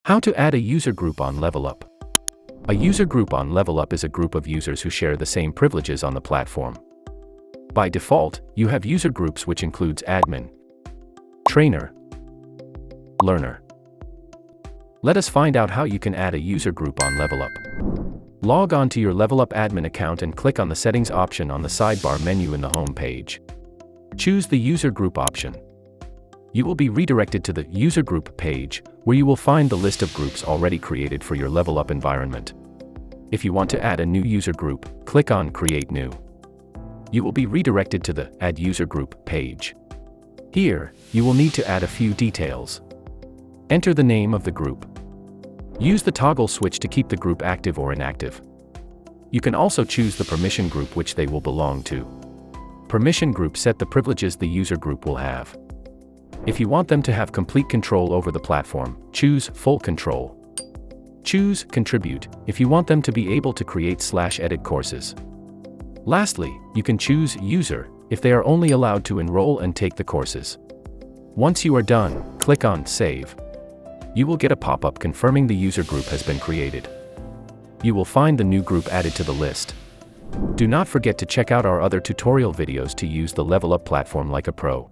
How to add a user group on Levelup. A user group on Levelup is a group of users who share the same privileges on the platform. By default, you have user groups which includes admin, trainer, learner. Let us find out how you can add a user group on Levelup. Log on to your Levelup admin account and click on the Settings option on the sidebar menu in the home page. Choose the User Group option. You will be redirected to the User Group page, where you will find the list of groups already created for your Levelup environment. If you want to add a new user group, click on Create New. You will be redirected to the Add User Group page. Here, you will need to add a few details. Enter the name of the group. Use the toggle switch to keep the group active or inactive. You can also choose the permission group which they will belong to. Permission group set the privileges the user group will have. If you want them to have complete control over the platform, choose Full Control. Choose Contribute if you want them to be able to create/edit courses. Lastly, you can choose User if they are only allowed to enroll and take the courses. Once you are done, click on Save. You will get a pop-up confirming the user group has been created. You will find the new group added to the list. Do not forget to check out our other tutorial videos to use the Levelup platform like a pro.